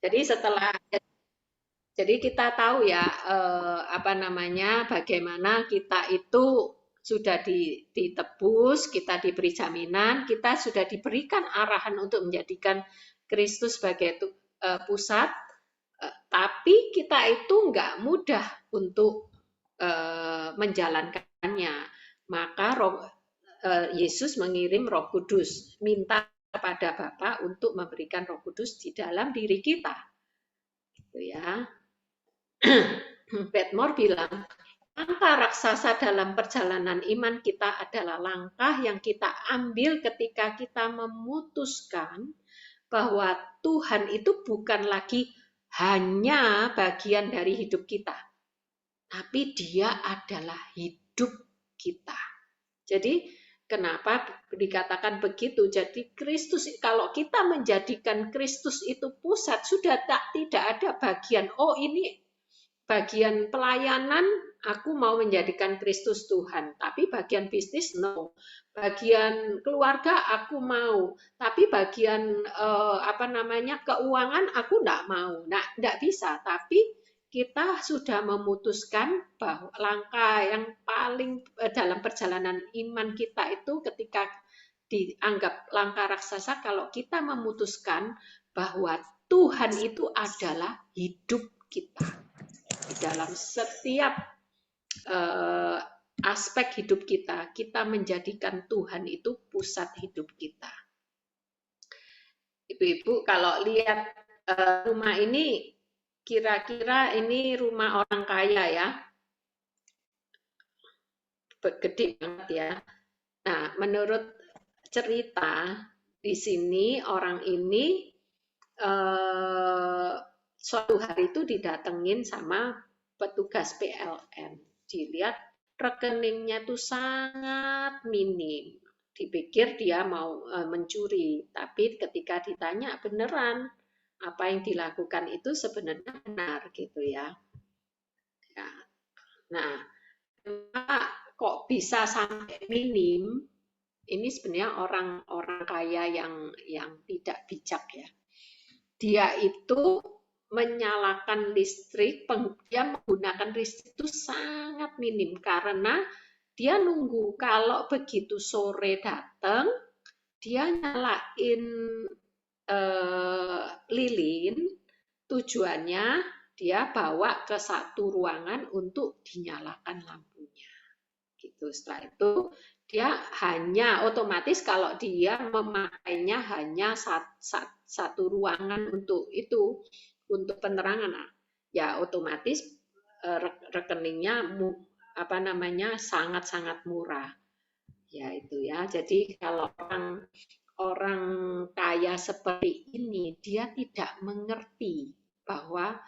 Jadi jadi kita tahu ya, bagaimana kita itu sudah ditebus, kita diberi jaminan, kita sudah diberikan arahan untuk menjadikan Kristus sebagai pusat, tapi kita itu nggak mudah untuk menjalankannya. Maka Yesus mengirim Roh Kudus, minta kepada Bapa untuk memberikan Roh Kudus di dalam diri kita, gitu ya. Bedmore bilang, langkah raksasa dalam perjalanan iman kita adalah langkah yang kita ambil ketika kita memutuskan bahwa Tuhan itu bukan lagi hanya bagian dari hidup kita, tapi Dia adalah hidup kita. Jadi kenapa dikatakan begitu? Jadi Kristus, kalau kita menjadikan Kristus itu pusat, sudah tidak ada bagian, oh ini bagian pelayanan aku mau menjadikan Kristus Tuhan, tapi bagian bisnis no. Bagian keluarga aku mau, tapi bagian keuangan aku enggak mau. Nah, enggak bisa, tapi kita sudah memutuskan bahwa langkah yang paling dalam perjalanan iman kita itu ketika dianggap langkah raksasa kalau kita memutuskan bahwa Tuhan itu adalah hidup kita di dalam setiap uh, aspek hidup kita, kita menjadikan Tuhan itu pusat hidup kita. Ibu-ibu kalau lihat rumah ini, kira-kira ini rumah orang kaya ya, gede banget ya. Nah, menurut cerita di sini orang ini suatu hari itu didatengin sama petugas PLN. Dilihat rekeningnya tuh sangat minim. Dipikir dia mau mencuri, tapi ketika ditanya beneran apa yang dilakukan itu sebenarnya benar gitu ya. Ya. Nah, kok bisa sampai minim? Ini sebenarnya orang-orang kaya yang tidak bijak ya. Dia itu menyalakan listrik, dia menggunakan listrik itu sangat minim karena dia nunggu kalau begitu sore datang, dia nyalain lilin, tujuannya dia bawa ke satu ruangan untuk dinyalakan lampunya. Gitu. Setelah itu dia hanya otomatis kalau dia memakainya hanya satu ruangan untuk itu, untuk penerangan, ya otomatis rekeningnya sangat-sangat murah. Ya itu ya. Jadi kalau orang orang kaya seperti ini, dia tidak mengerti bahwa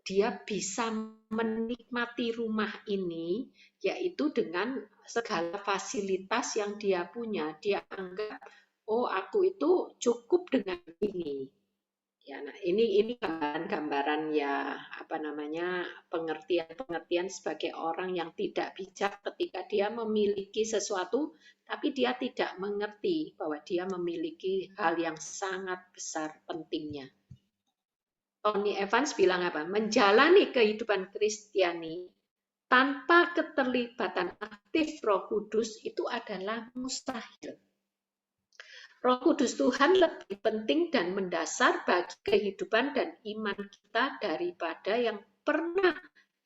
dia bisa menikmati rumah ini, yaitu dengan segala fasilitas yang dia punya. Dia anggap, oh aku itu cukup dengan ini. Ya, nah ini gambaran ya pengertian sebagai orang yang tidak bijak ketika dia memiliki sesuatu tapi dia tidak mengerti bahwa dia memiliki hal yang sangat besar pentingnya. Tony Evans bilang apa? Menjalani kehidupan Kristiani tanpa keterlibatan aktif Roh Kudus itu adalah mustahil. Roh Kudus Tuhan lebih penting dan mendasar bagi kehidupan dan iman kita daripada yang pernah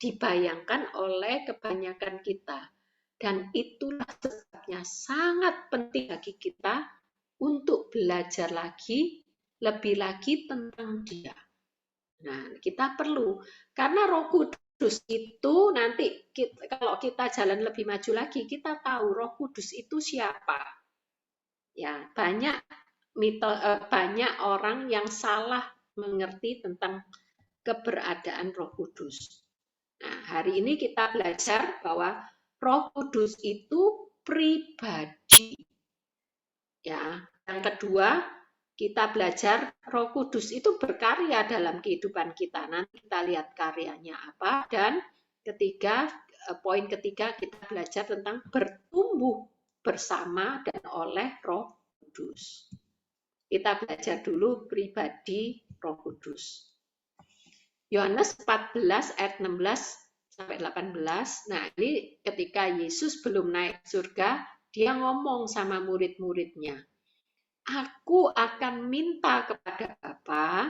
dibayangkan oleh kebanyakan kita. Dan itulah sebabnya sangat penting bagi kita untuk belajar lagi, lebih lagi tentang Dia. Nah, kita perlu, karena Roh Kudus itu nanti kalau kita jalan lebih maju lagi, kita tahu Roh Kudus itu siapa. Ya, banyak orang yang salah mengerti tentang keberadaan Roh Kudus. Nah, hari ini kita belajar bahwa Roh Kudus itu pribadi. Ya, yang kedua, kita belajar Roh Kudus itu berkarya dalam kehidupan kita. Nanti kita lihat karyanya apa. Dan ketiga, poin ketiga kita belajar tentang bertumbuh bersama dan oleh Roh Kudus. Kita belajar dulu pribadi Roh Kudus. Yohanes 14 ayat 16 sampai 18. Nah, ini ketika Yesus belum naik surga, dia ngomong sama murid-muridnya, aku akan minta kepada Bapa,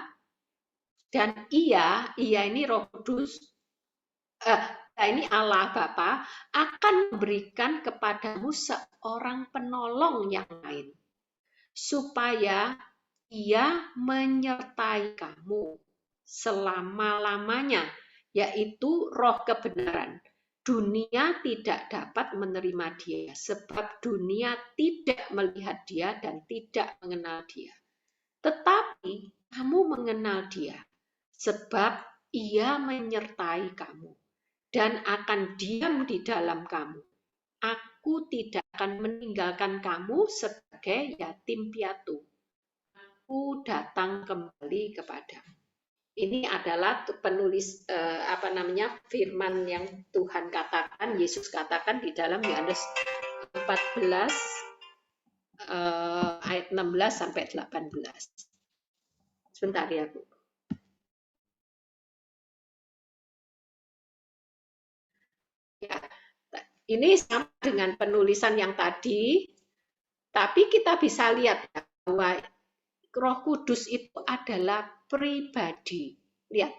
dan ia ini Roh Kudus, ini Allah Bapa, akan memberikan kepadamu seorang penolong yang lain, supaya ia menyertai kamu selama-lamanya, yaitu Roh kebenaran. Dunia tidak dapat menerima dia, sebab dunia tidak melihat dia dan tidak mengenal dia. Tetapi kamu mengenal dia, sebab ia menyertai kamu dan akan diam di dalam kamu. Aku tidak akan meninggalkan kamu sebagai yatim piatu. Aku datang kembali kepadamu. Ini adalah penulis firman yang Tuhan katakan, Yesus katakan di dalam Yohanes 14 ayat 16 sampai 18. Sebentar ya, Bu. Ya, ini sama dengan penulisan yang tadi, tapi kita bisa lihat bahwa Roh Kudus itu adalah pribadi. Lihat,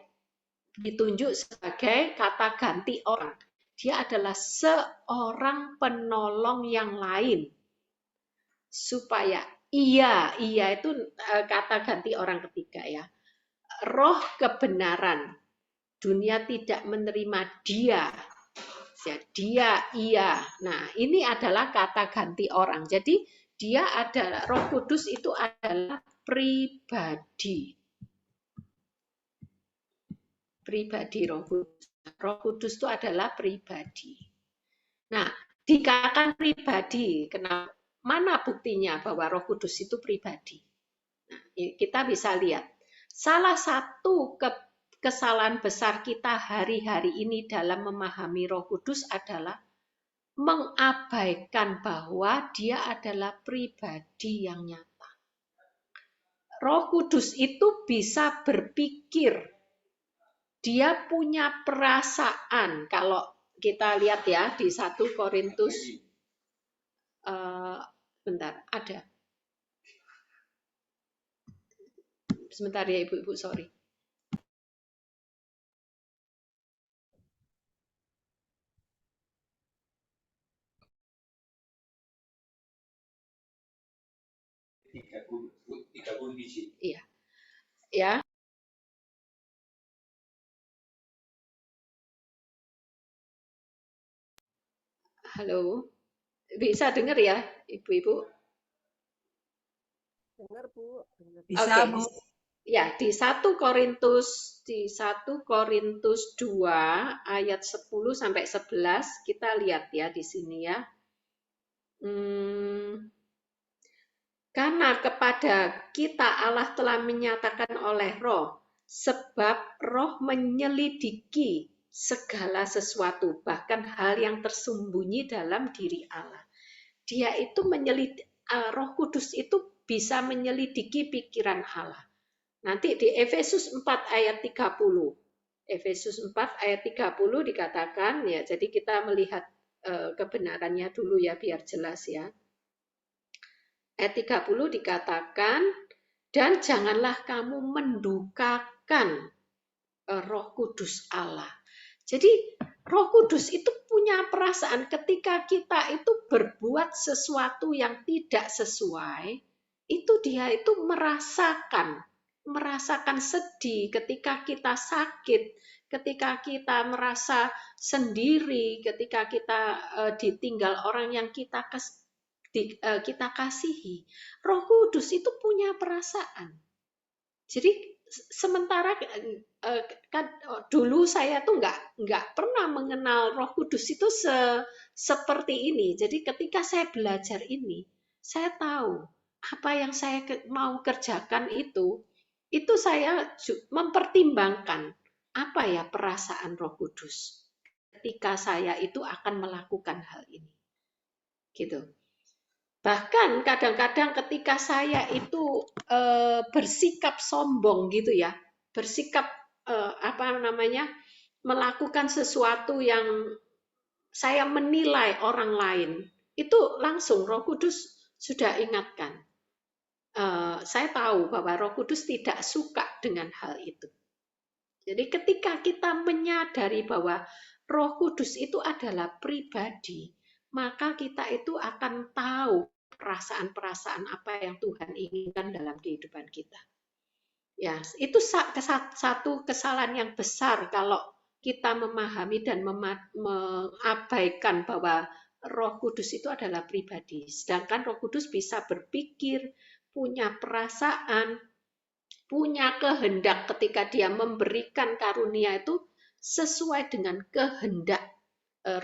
ditunjuk sebagai kata ganti orang. Dia adalah seorang penolong yang lain. Supaya ia itu kata ganti orang ketiga ya. Roh kebenaran. Dunia tidak menerima dia. Ia. Nah, ini adalah kata ganti orang. Jadi dia adalah Roh Kudus itu adalah pribadi. Pribadi Roh Kudus. Roh Kudus itu adalah pribadi. Nah, dikatakan pribadi, kenapa? Mana buktinya bahwa Roh Kudus itu pribadi? Nah, kita bisa lihat. Salah satu kesalahan besar kita hari-hari ini dalam memahami Roh Kudus adalah mengabaikan bahwa dia adalah pribadi yang nyata. Roh Kudus itu bisa berpikir, dia punya perasaan. Kalau kita lihat ya di 1 Korintus, bentar, ada. Sebentar ya Ibu-ibu, sorry. Iya. Ya. Halo. Bisa dengar ya, Ibu-ibu? Dengar, Bu. Bisa, Oke. Bu. Ya, di 1 Korintus 2 ayat 10 sampai 11 kita lihat ya di sini ya. Karena kepada kita Allah telah menyatakan oleh Roh, sebab Roh menyelidiki segala sesuatu, bahkan hal yang tersembunyi dalam diri Allah. Dia itu Roh Kudus itu bisa menyelidiki pikiran Allah. Nanti di Efesus 4 ayat 30. Efesus 4 ayat 30 dikatakan ya, jadi kita melihat kebenarannya dulu ya biar jelas ya. Ayat 30 dikatakan, dan janganlah kamu mendukakan Roh Kudus Allah. Jadi Roh Kudus itu punya perasaan ketika kita itu berbuat sesuatu yang tidak sesuai, itu dia itu merasakan sedih ketika kita sakit, ketika kita merasa sendiri, ketika kita ditinggal orang yang kita kasihi. Roh Kudus itu punya perasaan. Jadi sementara kan dulu saya tuh nggak pernah mengenal Roh Kudus itu seperti ini. Jadi ketika saya belajar ini, saya tahu apa yang saya mau kerjakan itu saya mempertimbangkan apa ya perasaan Roh Kudus ketika saya itu akan melakukan hal ini. Gitu. Bahkan kadang-kadang ketika saya itu bersikap sombong gitu ya, bersikap melakukan sesuatu yang saya menilai orang lain, itu langsung Roh Kudus sudah ingatkan. Saya tahu bahwa Roh Kudus tidak suka dengan hal itu. Jadi ketika kita menyadari bahwa Roh Kudus itu adalah pribadi, maka kita itu akan tahu perasaan-perasaan apa yang Tuhan inginkan dalam kehidupan kita. Ya, itu satu kesalahan yang besar kalau kita memahami dan mengabaikan bahwa Roh Kudus itu adalah pribadi. Sedangkan Roh Kudus bisa berpikir, punya perasaan, punya kehendak ketika dia memberikan karunia itu sesuai dengan kehendak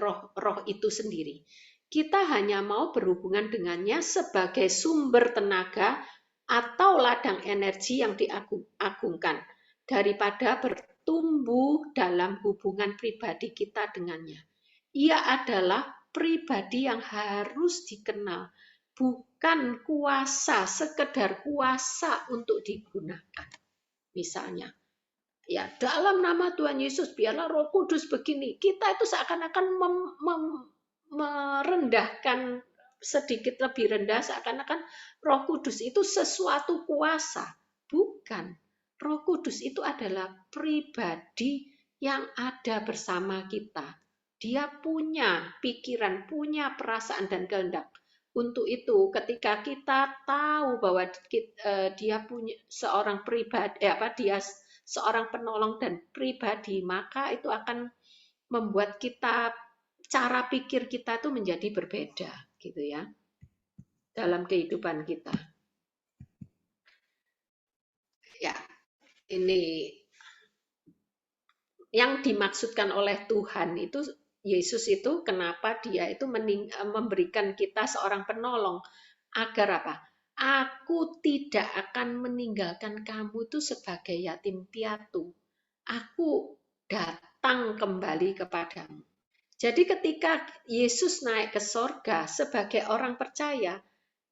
roh itu sendiri. Kita hanya mau berhubungan dengannya sebagai sumber tenaga atau ladang energi yang diagungkan daripada bertumbuh dalam hubungan pribadi kita dengannya. Ia adalah pribadi yang harus dikenal, bukan kuasa, sekedar kuasa untuk digunakan. Misalnya, ya dalam nama Tuhan Yesus biarlah Roh Kudus begini. Kita itu seakan-akan merendahkan sedikit lebih rendah, seakan-akan Roh Kudus itu sesuatu kuasa. Bukan. Roh Kudus itu adalah pribadi yang ada bersama kita. Dia punya pikiran, punya perasaan dan kehendak. Untuk itu, ketika kita tahu bahwa dia punya seorang pribadi, dia seorang penolong dan pribadi, maka itu akan membuat kita cara pikir kita itu menjadi berbeda, gitu ya, dalam kehidupan kita. Ya, ini yang dimaksudkan oleh Tuhan itu. Yesus itu kenapa dia itu memberikan kita seorang penolong agar apa? Aku tidak akan meninggalkan kamu itu sebagai yatim piatu. Aku datang kembali kepadamu. Jadi ketika Yesus naik ke sorga sebagai orang percaya,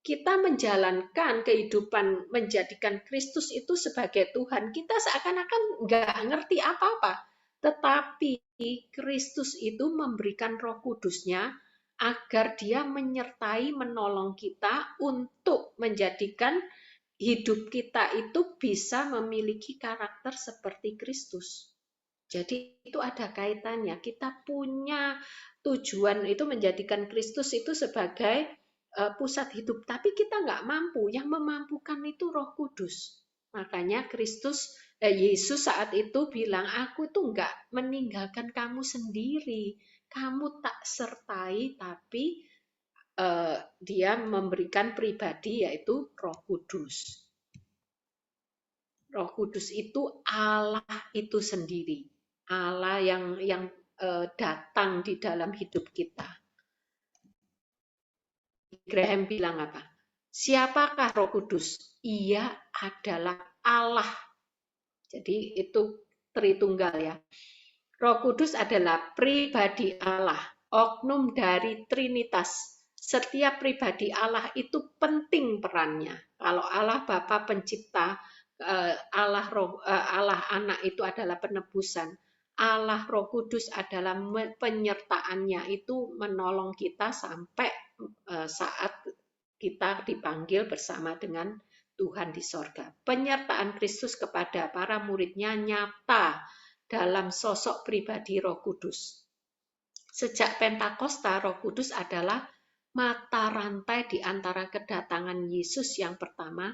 kita menjalankan kehidupan menjadikan Kristus itu sebagai Tuhan. Kita seakan-akan nggak ngerti apa-apa. Tetapi Kristus itu memberikan Roh Kudusnya agar dia menyertai menolong kita untuk menjadikan hidup kita itu bisa memiliki karakter seperti Kristus. Jadi itu ada kaitannya. Kita punya tujuan itu menjadikan Kristus itu sebagai pusat hidup. Tapi kita nggak mampu. Yang memampukan itu Roh Kudus. Makanya Yesus saat itu bilang, aku tuh nggak meninggalkan kamu sendiri. Kamu tak sertai, tapi dia memberikan pribadi yaitu Roh Kudus. Roh Kudus itu Allah itu sendiri. Allah yang datang di dalam hidup kita. Graham bilang apa? Siapakah Roh Kudus? Ia adalah Allah. Jadi itu Tritunggal ya. Roh Kudus adalah pribadi Allah, oknum dari Trinitas. Setiap pribadi Allah itu penting perannya. Kalau Allah Bapa pencipta, Allah Anak itu adalah penebusan. Allah Roh Kudus adalah penyertaannya, itu menolong kita sampai saat kita dipanggil bersama dengan Tuhan di sorga. Penyertaan Kristus kepada para muridnya nyata dalam sosok pribadi Roh Kudus. Sejak Pentakosta, Roh Kudus adalah mata rantai di antara kedatangan Yesus yang pertama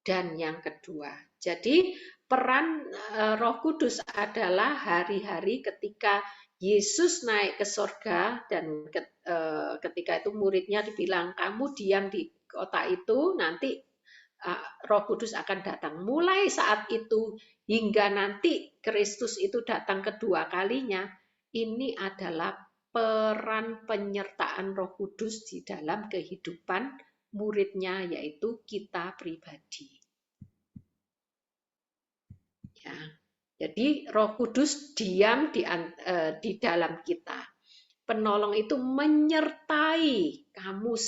dan yang kedua. Jadi peran Roh Kudus adalah hari-hari ketika Yesus naik ke sorga dan ketika itu muridnya dibilang, kamu diam di kota itu, nanti Roh Kudus akan datang. Mulai saat itu hingga nanti Kristus itu datang kedua kalinya, ini adalah peran penyertaan Roh Kudus di dalam kehidupan muridnya, yaitu kita pribadi. Ya. Jadi Roh Kudus diam di dalam kita. Penolong itu menyertai kamu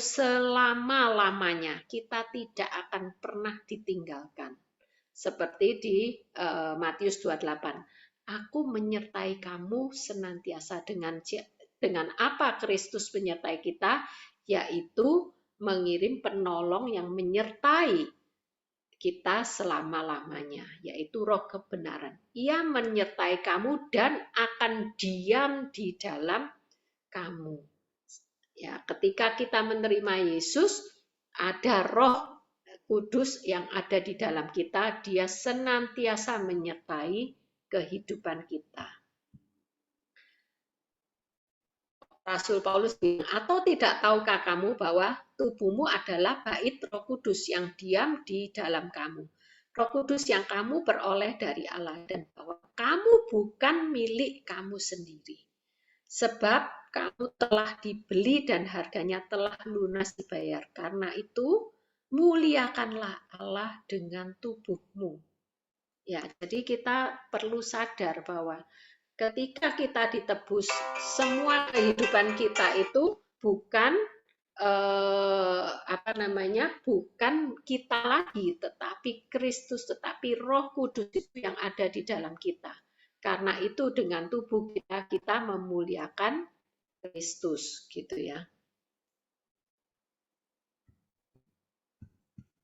selama-lamanya. Kita tidak akan pernah ditinggalkan. Seperti di Matius 28. Aku menyertai kamu senantiasa dengan apa Kristus menyertai kita, yaitu mengirim penolong yang menyertai kita selama-lamanya, yaitu Roh kebenaran. Ia menyertai kamu dan akan diam di dalam kamu. Ya, ketika kita menerima Yesus, ada Roh Kudus yang ada di dalam kita, dia senantiasa menyertai kehidupan kita. Rasul Paulus bilang, atau tidak tahukah kamu bahwa tubuhmu adalah bait Roh Kudus yang diam di dalam kamu. Roh Kudus yang kamu peroleh dari Allah dan bahwa kamu bukan milik kamu sendiri. Sebab kamu telah dibeli dan harganya telah lunas dibayar. Karena itu muliakanlah Allah dengan tubuhmu. Ya, jadi kita perlu sadar bahwa ketika kita ditebus, semua kehidupan kita itu bukan bukan kita lagi, tetapi Kristus, tetapi Roh Kudus itu yang ada di dalam kita. Karena itu dengan tubuh kita memuliakan Kristus, gitu ya.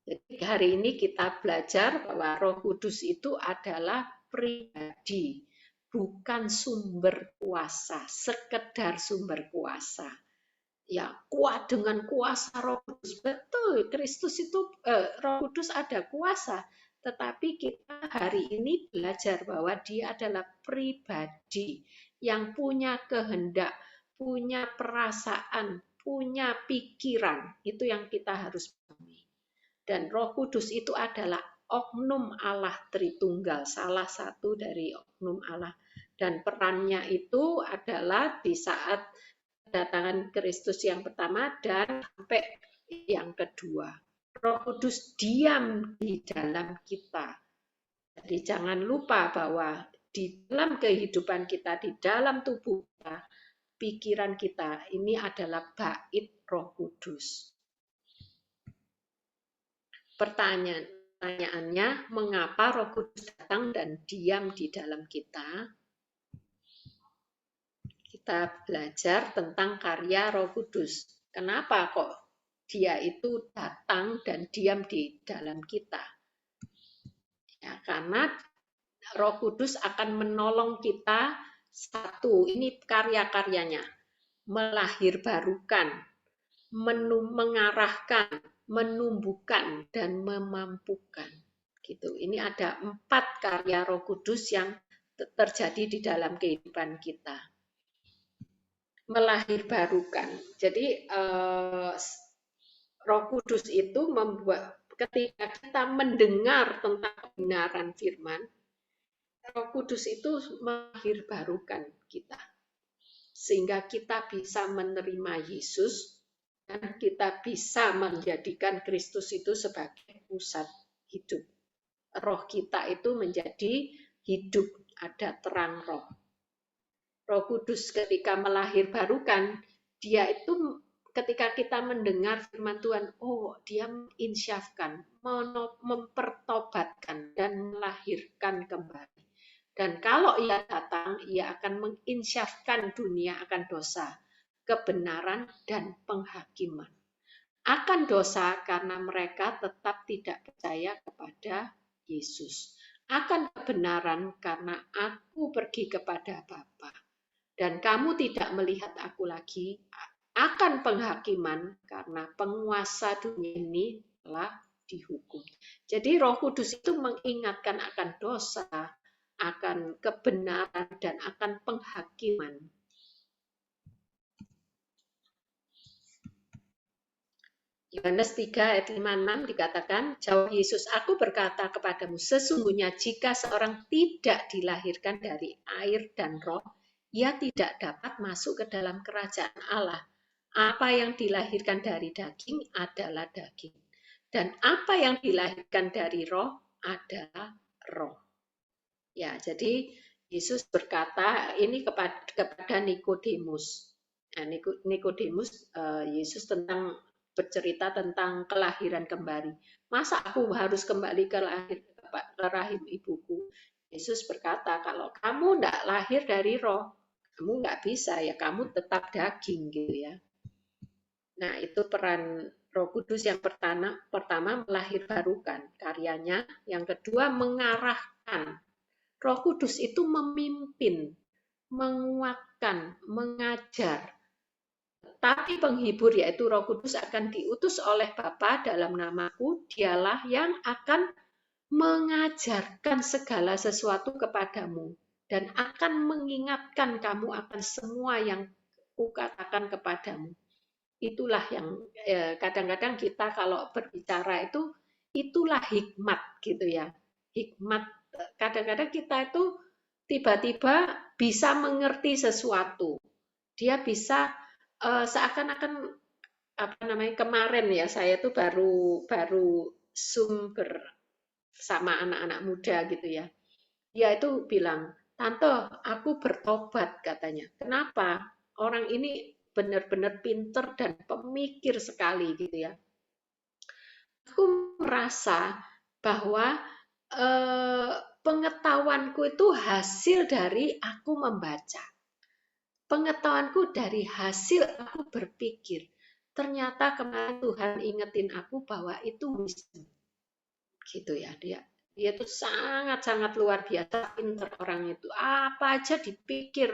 Jadi hari ini kita belajar bahwa Roh Kudus itu adalah pribadi, bukan sumber kuasa, sekedar sumber kuasa. Ya, kuat dengan kuasa Roh Kudus. Betul, Kristus itu Roh Kudus ada kuasa, tetapi kita hari ini belajar bahwa dia adalah pribadi yang punya kehendak, punya perasaan, punya pikiran. Itu yang kita harus pahami. Dan Roh Kudus itu adalah oknum Allah Tritunggal, salah satu dari oknum Allah. Dan perannya itu adalah di saat kedatangan Kristus yang pertama dan sampai yang kedua. Roh Kudus diam di dalam kita. Jadi jangan lupa bahwa di dalam kehidupan kita, di dalam tubuh kita, pikiran kita, ini adalah bait Roh Kudus. Pertanyaannya, mengapa Roh Kudus datang dan diam di dalam kita? Kita belajar tentang karya Roh Kudus. Kenapa kok dia itu datang dan diam di dalam kita? Ya, karena Roh Kudus akan menolong kita satu, ini karya-karyanya, melahirbarukan, mengarahkan, menumbuhkan, dan memampukan. Gitu. Ini ada 4 karya Roh Kudus yang terjadi di dalam kehidupan kita. Melahirbarukan. Jadi Roh Kudus itu membuat ketika kita mendengar tentang kebenaran firman, Roh Kudus itu melahirbarukan kita. Sehingga kita bisa menerima Yesus dan kita bisa menjadikan Kristus itu sebagai pusat hidup. Roh kita itu menjadi hidup, ada terang roh. Roh Kudus ketika melahirbarukan, dia itu ketika kita mendengar firman Tuhan, oh dia menginsyafkan, mempertobatkan, dan melahirkan kembali. Dan kalau ia datang, ia akan menginsyafkan dunia akan dosa, kebenaran, dan penghakiman. Akan dosa karena mereka tetap tidak percaya kepada Yesus. Akan kebenaran karena aku pergi kepada Bapa. Dan kamu tidak melihat aku lagi. Akan penghakiman karena penguasa dunia ini telah dihukum. Jadi Roh Kudus itu mengingatkan akan dosa, akan kebenaran, dan akan penghakiman. Yohanes 3 ayat 5-6 dikatakan, jawab Yesus, aku berkata kepadamu, sesungguhnya jika seorang tidak dilahirkan dari air dan roh, ia tidak dapat masuk ke dalam kerajaan Allah. Apa yang dilahirkan dari daging adalah daging. Dan apa yang dilahirkan dari roh adalah roh. Ya, jadi Yesus berkata ini kepada Nikodemus. Nah, Nikodemus, Yesus bercerita tentang kelahiran kembali. Masa aku harus kembali bapak, ke rahim ibuku. Yesus berkata, kalau kamu tidak lahir dari roh, kamu nggak bisa, ya kamu tetap daging gitu ya. Nah, itu peran Roh Kudus yang pertama melahirbarukan karyanya, yang kedua mengarahkan. Roh Kudus itu memimpin, menguatkan, mengajar. Tapi penghibur yaitu Roh Kudus akan diutus oleh Bapa dalam namaku, dialah yang akan mengajarkan segala sesuatu kepadamu dan akan mengingatkan kamu akan semua yang kukatakan kepadamu. Itulah yang kadang-kadang kita kalau berbicara itu, itulah hikmat gitu ya. Hikmat, kadang-kadang kita itu tiba-tiba bisa mengerti sesuatu. Dia bisa seakan-akan apa namanya, kemarin ya saya tuh baru Zoom sama anak-anak muda gitu ya. Dia itu bilang, "Tante, aku bertobat," katanya. Kenapa? Orang ini benar-benar pinter dan pemikir sekali gitu ya. Aku merasa bahwa pengetahuanku itu hasil dari aku membaca. Pengetahuanku dari hasil aku berpikir. Ternyata kemarin Tuhan ingetin aku bahwa itu wisdom. Gitu ya dia. Dia tuh sangat-sangat luar biasa pinter orang itu. Apa aja dipikir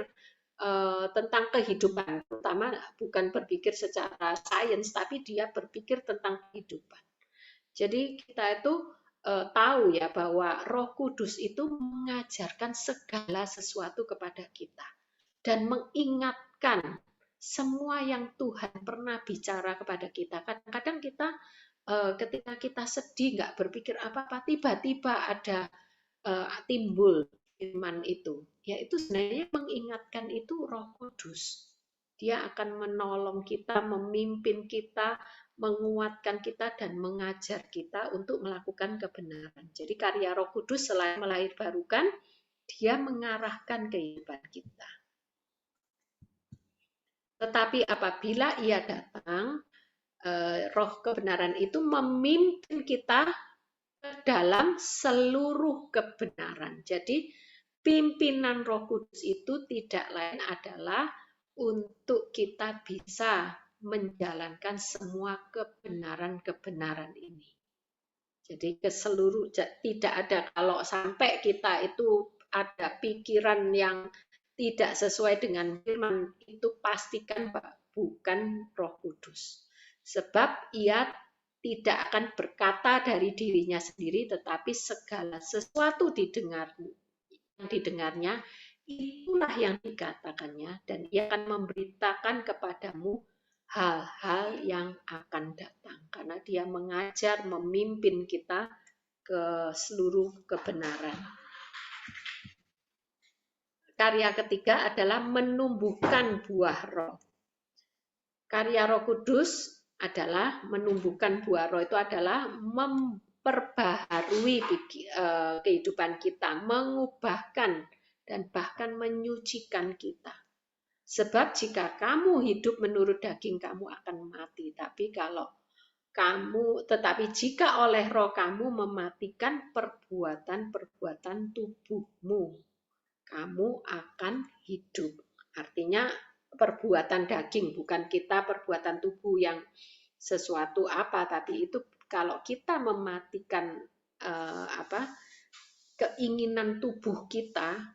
tentang kehidupan, terutama bukan berpikir secara sains, tapi dia berpikir tentang kehidupan. Jadi kita itu tahu ya bahwa Roh Kudus itu mengajarkan segala sesuatu kepada kita dan mengingatkan semua yang Tuhan pernah bicara kepada kita. Kadang-kadang kita ketika kita sedih nggak berpikir apa-apa, tiba-tiba ada timbul firman itu. Ya itu sebenarnya mengingatkan itu Roh Kudus. Dia akan menolong kita, memimpin kita, menguatkan kita dan mengajar kita untuk melakukan kebenaran. Jadi karya Roh Kudus selain melahirbarukan, dia mengarahkan kehidupan kita. Tetapi apabila ia datang, roh kebenaran itu memimpin kita ke dalam seluruh kebenaran. Jadi pimpinan Roh Kudus itu tidak lain adalah untuk kita bisa menjalankan semua kebenaran-kebenaran ini. Jadi ke seluruh, tidak ada kalau sampai kita itu ada pikiran yang tidak sesuai dengan firman, itu pastikan bukan Roh Kudus. Sebab ia tidak akan berkata dari dirinya sendiri, tetapi segala sesuatu yang didengarnya, itulah yang dikatakannya, dan ia akan memberitakan kepadamu hal-hal yang akan datang. Karena dia mengajar, memimpin kita ke seluruh kebenaran. Karya ketiga adalah menumbuhkan buah roh. Karya Roh Kudus adalah menumbuhkan buah roh, itu adalah memperbaharui kehidupan kita, mengubahkan dan bahkan menyucikan kita. Sebab jika kamu hidup menurut daging, kamu akan mati. Tetapi jika oleh roh kamu mematikan perbuatan-perbuatan tubuhmu, kamu akan hidup. Artinya perbuatan daging, bukan kita perbuatan tubuh yang sesuatu apa, tapi itu kalau kita mematikan keinginan tubuh kita,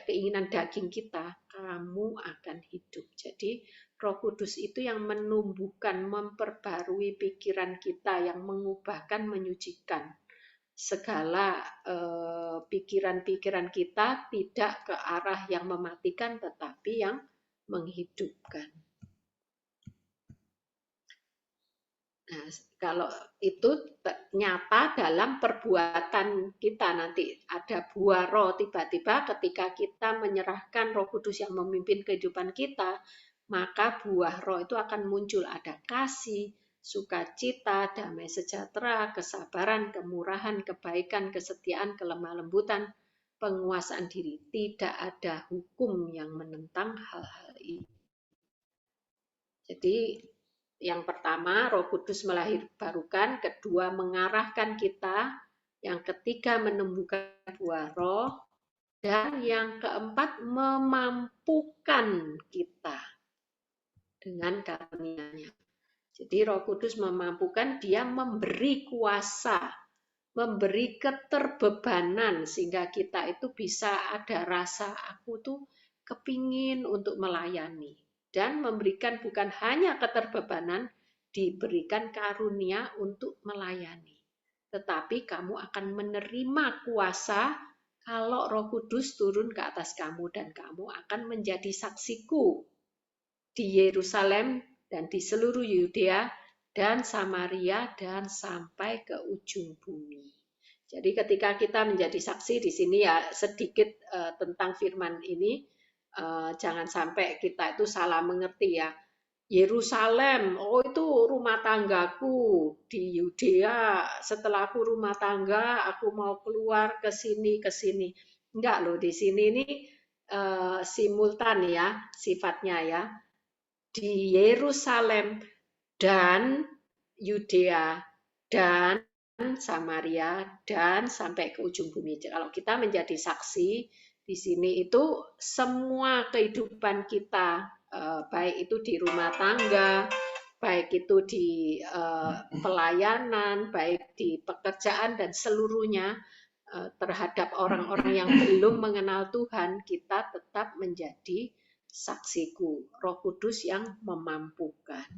keinginan daging kita, kamu akan hidup. Jadi Roh Kudus itu yang menumbuhkan, memperbarui pikiran kita, yang mengubahkan, menyucikan segala pikiran-pikiran kita tidak ke arah yang mematikan, tetapi yang menghidupkan. Nah, kalau itu nyata dalam perbuatan kita, nanti ada buah roh, tiba-tiba ketika kita menyerahkan Roh Kudus yang memimpin kehidupan kita, maka buah roh itu akan muncul. Ada kasih, sukacita, damai sejahtera, kesabaran, kemurahan, kebaikan, kesetiaan, kelemah lembutan, penguasaan diri. Tidak ada hukum yang menentang hal-hal ini. Jadi yang pertama, Roh Kudus melahirbarukan, kedua mengarahkan kita, Yang ketiga menumbuhkan buah roh. Dan yang keempat memampukan kita dengan karunia-Nya. Jadi Roh Kudus memampukan, dia memberi kuasa, memberi keterbebanan sehingga kita itu bisa ada rasa aku tuh kepingin untuk melayani. Dan memberikan bukan hanya keterbebanan, diberikan karunia untuk melayani. Tetapi kamu akan menerima kuasa kalau Roh Kudus turun ke atas kamu dan kamu akan menjadi saksiku di Yerusalem dan di seluruh Yudea dan Samaria dan sampai ke ujung bumi. Jadi ketika kita menjadi saksi di sini ya sedikit tentang firman ini, jangan sampai kita itu salah mengerti ya. Yerusalem, oh itu rumah tanggaku di Yudea. Setelah aku rumah tangga, aku mau keluar ke sini ke sini. Enggak loh, di sini ini simultan ya sifatnya ya. Di Yerusalem dan Yudea dan Samaria dan sampai ke ujung bumi. Kalau kita menjadi saksi di sini itu semua kehidupan kita, baik itu di rumah tangga, baik itu di pelayanan, baik di pekerjaan dan seluruhnya terhadap orang-orang yang belum mengenal Tuhan, kita tetap menjadi saksiku. Roh Kudus yang memampukan.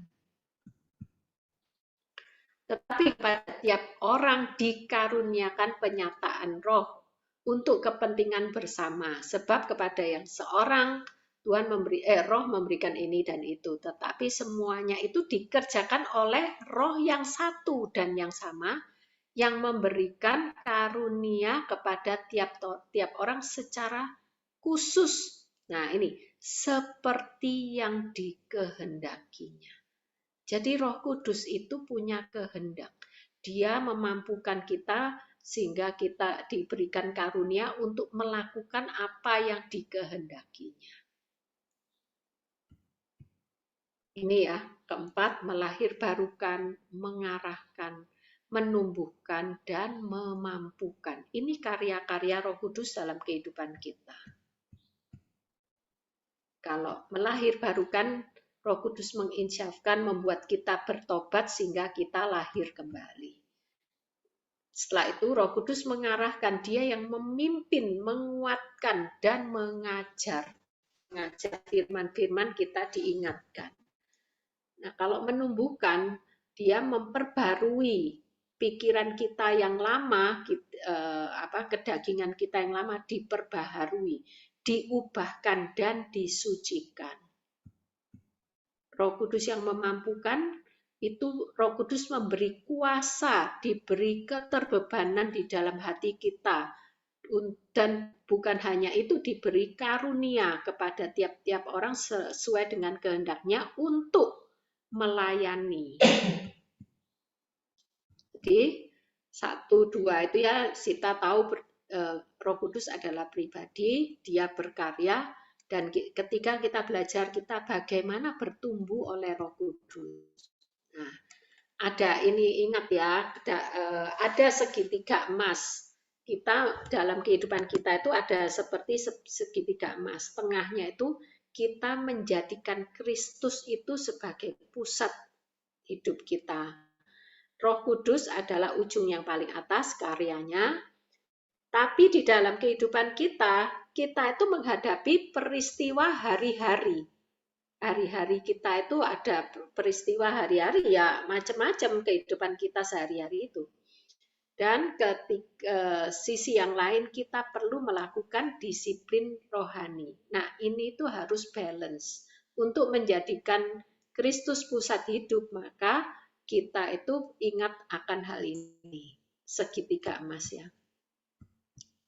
Tetapi pada tiap orang dikaruniakan penyataan roh untuk kepentingan bersama. Sebab kepada yang seorang Tuhan roh memberikan ini dan itu. Tetapi semuanya itu dikerjakan oleh roh yang satu dan yang sama, yang memberikan karunia kepada tiap orang secara khusus. Nah ini, seperti yang dikehendakinya. Jadi Roh Kudus itu punya kehendak. Dia memampukan kita sehingga kita diberikan karunia untuk melakukan apa yang dikehendakinya. Ini ya, keempat, melahirbarukan, mengarahkan, menumbuhkan, dan memampukan. Ini karya-karya Roh Kudus dalam kehidupan kita. Kalau melahirbarukan, Roh Kudus menginsyafkan, membuat kita bertobat sehingga kita lahir kembali. Setelah itu Roh Kudus mengarahkan, dia yang memimpin, menguatkan, dan mengajar. Mengajar firman-firman kita diingatkan. Nah, kalau menumbuhkan, dia memperbarui pikiran kita yang lama, kedagingan kita yang lama diperbaharui, diubahkan dan disucikan. Roh Kudus yang memampukan itu Roh Kudus memberi kuasa, diberi keterbebanan di dalam hati kita. Dan bukan hanya itu, diberi karunia kepada tiap-tiap orang sesuai dengan kehendaknya untuk melayani. Jadi 1, 2 itu ya kita tahu Roh Kudus adalah pribadi, dia berkarya. Dan ketika kita belajar, kita bagaimana bertumbuh oleh Roh Kudus. Nah, ada ini ingat ya, ada segitiga emas. Kita dalam kehidupan kita itu ada seperti segitiga emas. Tengahnya itu kita menjadikan Kristus itu sebagai pusat hidup kita. Roh Kudus adalah ujung yang paling atas karyanya. Tapi di dalam kehidupan kita itu menghadapi peristiwa hari-hari. Hari-hari kita itu ada peristiwa hari-hari ya macam-macam kehidupan kita sehari-hari itu. Dan ketika sisi yang lain kita perlu melakukan disiplin rohani. Nah ini itu harus balance. Untuk menjadikan Kristus pusat hidup, maka kita itu ingat akan hal ini. Segitiga emas ya.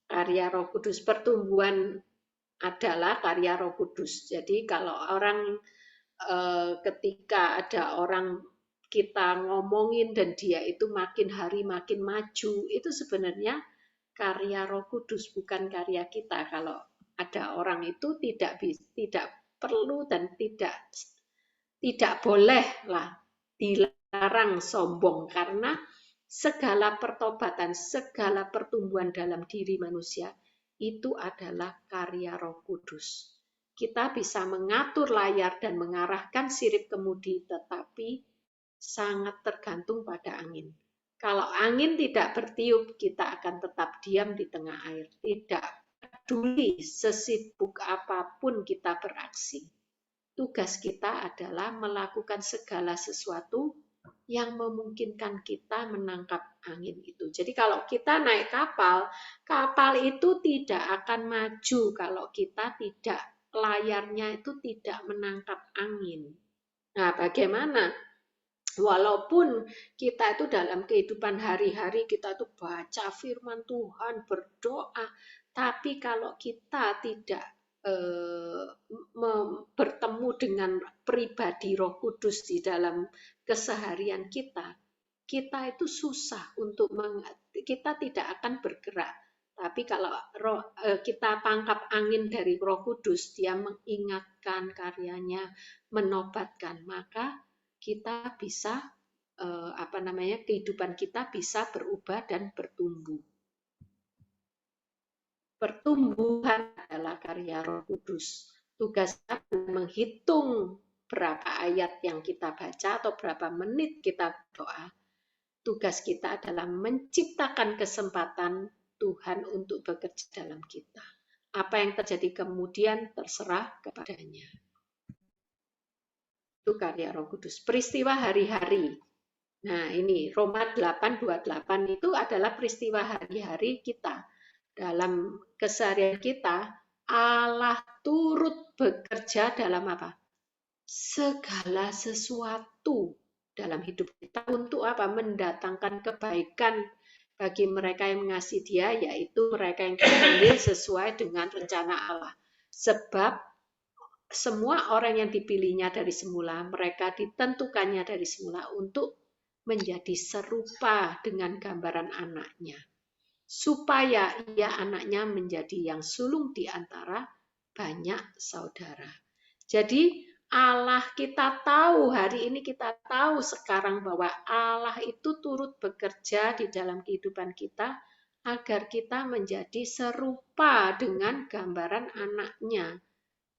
Karya Roh Kudus, pertumbuhan adalah karya Roh Kudus. Jadi kalau orang ketika ada orang kita ngomongin dan dia itu makin hari makin maju, itu sebenarnya karya Roh Kudus, bukan karya kita. Kalau ada orang itu tidak perlu dan tidak boleh lah dilarang sombong, karena Segala pertobatan, segala pertumbuhan dalam diri manusia itu adalah karya Roh Kudus. Kita bisa mengatur layar dan mengarahkan sirip kemudi, tetapi sangat tergantung pada angin. Kalau angin tidak bertiup, kita akan tetap diam di tengah air. Tidak peduli sesibuk apapun kita beraksi. Tugas kita adalah melakukan segala sesuatu yang memungkinkan kita menangkap angin itu. Jadi kalau kita naik kapal, kapal itu tidak akan maju kalau kita tidak, layarnya itu tidak menangkap angin. Nah, bagaimana? Walaupun kita itu dalam kehidupan hari-hari kita itu baca firman Tuhan, berdoa, tapi kalau kita tidak bertemu dengan pribadi Roh Kudus di dalam keseharian kita, kita itu susah untuk kita tidak akan bergerak. Tapi kalau kita tangkap angin dari Roh Kudus, dia mengingatkan karyanya, menobatkan, maka kita bisa kehidupan kita bisa berubah dan bertumbuh. Pertumbuhan adalah karya Roh Kudus. Tugasnya menghitung berapa ayat yang kita baca atau berapa menit kita doa. Tugas kita adalah menciptakan kesempatan Tuhan untuk bekerja dalam kita. Apa yang terjadi kemudian terserah kepadanya. Itu karya Roh Kudus. Peristiwa hari-hari. Nah, ini Roma 8:28 itu adalah peristiwa hari-hari kita. Dalam keseharian kita, Allah turut bekerja dalam apa? Segala sesuatu dalam hidup kita untuk apa? Mendatangkan kebaikan bagi mereka yang mengasihi Dia, yaitu mereka yang dipanggil sesuai dengan rencana Allah. Sebab semua orang yang dipilihnya dari semula, mereka ditentukannya dari semula untuk menjadi serupa dengan gambaran anaknya, supaya ia anaknya menjadi yang sulung di antara banyak saudara. Jadi Allah kita tahu, hari ini kita tahu sekarang bahwa Allah itu turut bekerja di dalam kehidupan kita agar kita menjadi serupa dengan gambaran anaknya.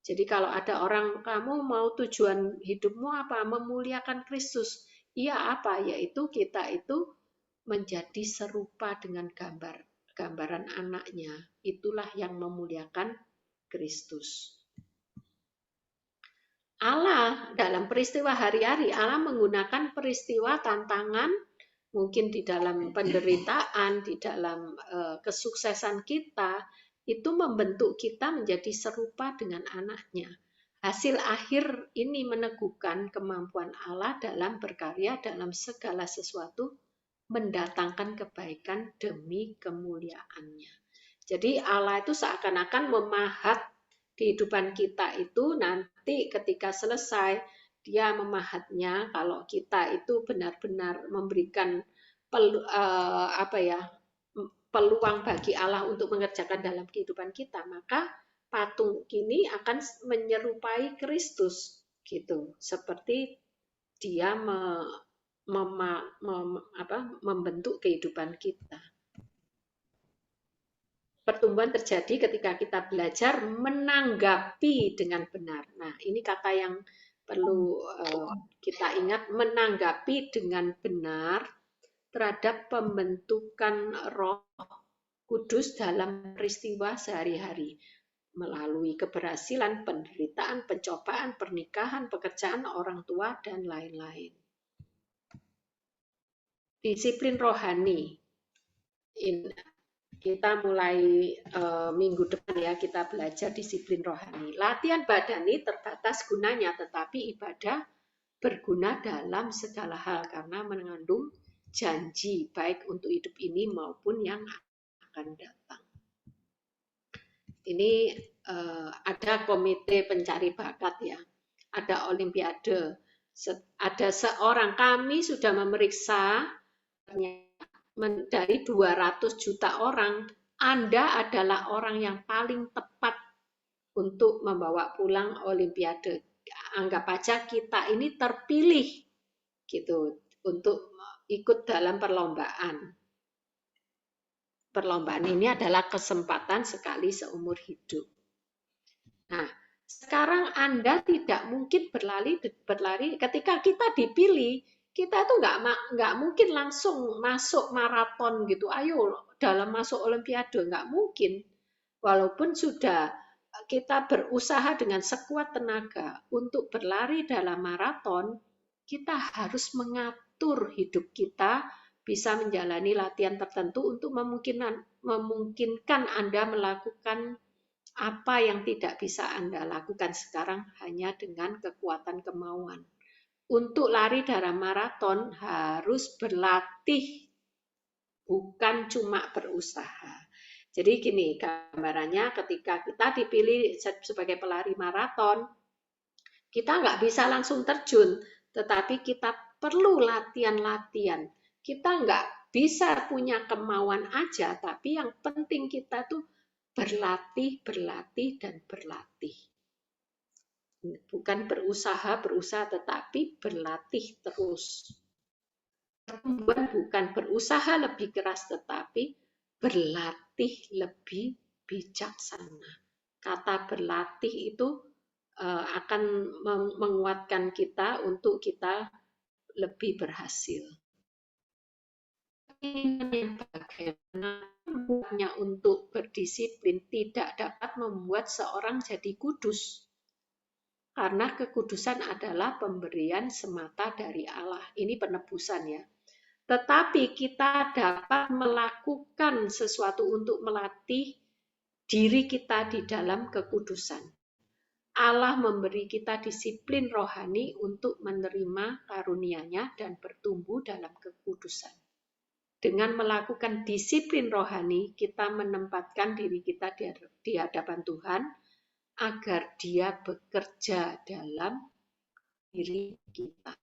Jadi kalau ada orang, kamu mau tujuan hidupmu apa? Memuliakan Kristus. Iya apa? Yaitu kita itu menjadi serupa dengan gambaran anaknya. Itulah yang memuliakan Kristus. Allah dalam peristiwa hari-hari, Allah menggunakan peristiwa tantangan, mungkin di dalam penderitaan, di dalam kesuksesan kita, itu membentuk kita menjadi serupa dengan anaknya. Hasil akhir ini meneguhkan kemampuan Allah dalam berkarya dalam segala sesuatu, mendatangkan kebaikan demi kemuliaannya. Jadi Allah itu seakan-akan memahat kehidupan kita itu, nanti ketika selesai dia memahatnya kalau kita itu benar-benar memberikan peluang bagi Allah untuk mengerjakan dalam kehidupan kita, maka patung ini akan menyerupai Kristus gitu, seperti dia membentuk kehidupan kita. Pertumbuhan terjadi ketika kita belajar menanggapi dengan benar. Nah, ini kata yang perlu kita ingat, menanggapi dengan benar terhadap pembentukan Roh Kudus dalam peristiwa sehari-hari, melalui keberhasilan, penderitaan, pencobaan, pernikahan, pekerjaan, orang tua, dan lain-lain. Disiplin rohani. Kita mulai minggu depan ya, kita belajar disiplin rohani. Latihan badani terbatas gunanya, tetapi ibadah berguna dalam segala hal karena mengandung janji baik untuk hidup ini maupun yang akan datang. Ini ada komite pencari bakat ya, ada olimpiade, ada seorang, kami sudah memeriksa dari 200 juta orang, Anda adalah orang yang paling tepat untuk membawa pulang olimpiade. Anggap aja kita ini terpilih gitu untuk ikut dalam perlombaan. Perlombaan ini adalah kesempatan sekali seumur hidup. Nah, sekarang Anda tidak mungkin berlari ketika kita dipilih, kita tuh nggak mungkin langsung masuk maraton gitu. Ayo dalam masuk Olimpiade nggak mungkin. Walaupun sudah kita berusaha dengan sekuat tenaga untuk berlari dalam maraton, kita harus mengatur hidup kita bisa menjalani latihan tertentu untuk memungkinkan Anda melakukan apa yang tidak bisa Anda lakukan sekarang hanya dengan kekuatan kemauan. Untuk lari dalam maraton harus berlatih, bukan cuma berusaha. Jadi gini gambarannya, ketika kita dipilih sebagai pelari maraton, kita nggak bisa langsung terjun, tetapi kita perlu latihan-latihan. Kita nggak bisa punya kemauan aja, tapi yang penting kita tuh berlatih, berlatih, dan berlatih. Bukan berusaha, tetapi berlatih terus. Pertumbuhan bukan berusaha lebih keras, tetapi berlatih lebih bijaksana. Kata berlatih itu akan menguatkan kita untuk kita lebih berhasil. Bagaimana untuk berdisiplin tidak dapat membuat seorang jadi kudus. Karena kekudusan adalah pemberian semata dari Allah. Ini penebusan ya. Tetapi kita dapat melakukan sesuatu untuk melatih diri kita di dalam kekudusan. Allah memberi kita disiplin rohani untuk menerima karunia-Nya dan bertumbuh dalam kekudusan. Dengan melakukan disiplin rohani, kita menempatkan diri kita di hadapan Tuhan agar Dia bekerja dalam diri kita.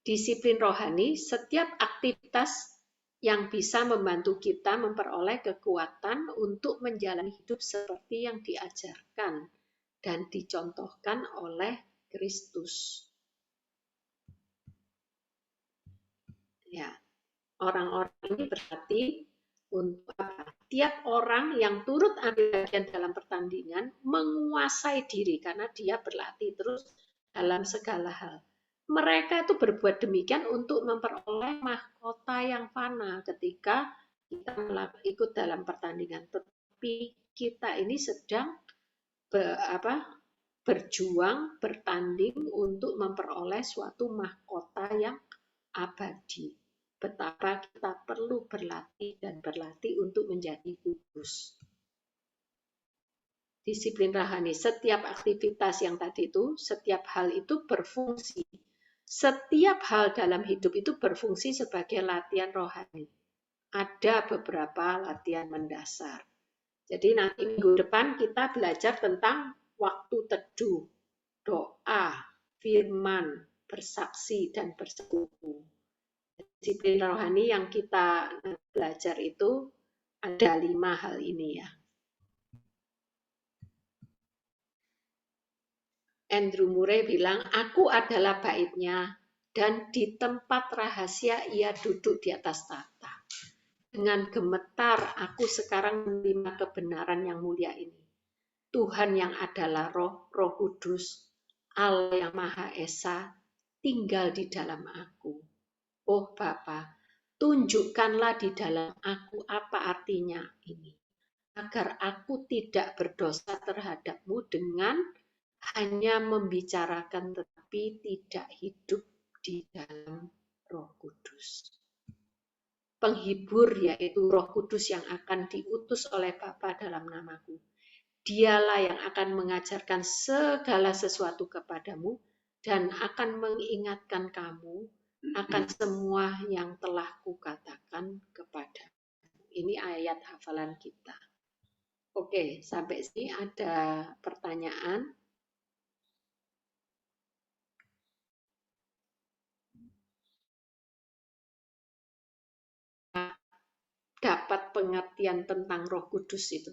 Disiplin rohani, setiap aktivitas yang bisa membantu kita memperoleh kekuatan untuk menjalani hidup seperti yang diajarkan dan dicontohkan oleh Kristus. Ya, orang-orang ini berarti untuk apa? Tiap orang yang turut ambil bagian dalam pertandingan menguasai diri karena dia berlatih terus dalam segala hal. Mereka itu berbuat demikian untuk memperoleh mahkota yang fana ketika kita ikut dalam pertandingan. Tetapi kita ini sedang berjuang, bertanding untuk memperoleh suatu mahkota yang abadi. Betapa kita perlu berlatih dan berlatih untuk menjadi kudus. Disiplin rohani, setiap aktivitas yang tadi itu, setiap hal itu berfungsi. Setiap hal dalam hidup itu berfungsi sebagai latihan rohani. Ada beberapa latihan mendasar. Jadi nanti minggu depan kita belajar tentang waktu teduh, doa, firman, bersaksi, dan bersekutu. Disiplin rohani yang kita belajar itu ada 5 hal ini ya. Andrew Murray bilang, aku adalah baitnya dan di tempat rahasia ia duduk di atas tahta. Dengan gemetar aku sekarang menerima kebenaran yang mulia ini. Tuhan yang adalah Roh, Roh Kudus, Allah yang Maha Esa, tinggal di dalam aku. Oh Bapa, tunjukkanlah di dalam aku apa artinya ini, agar aku tidak berdosa terhadap-Mu dengan hanya membicarakan tetapi tidak hidup di dalam Roh Kudus. Penghibur yaitu Roh Kudus yang akan diutus oleh Bapa dalam namaku. Dialah yang akan mengajarkan segala sesuatu kepadamu dan akan mengingatkan kamu akan semua yang telah kukatakan kepadamu. Ini ayat hafalan kita. Oke, sampai sini ada pertanyaan? Dapat pengertian tentang Roh Kudus itu.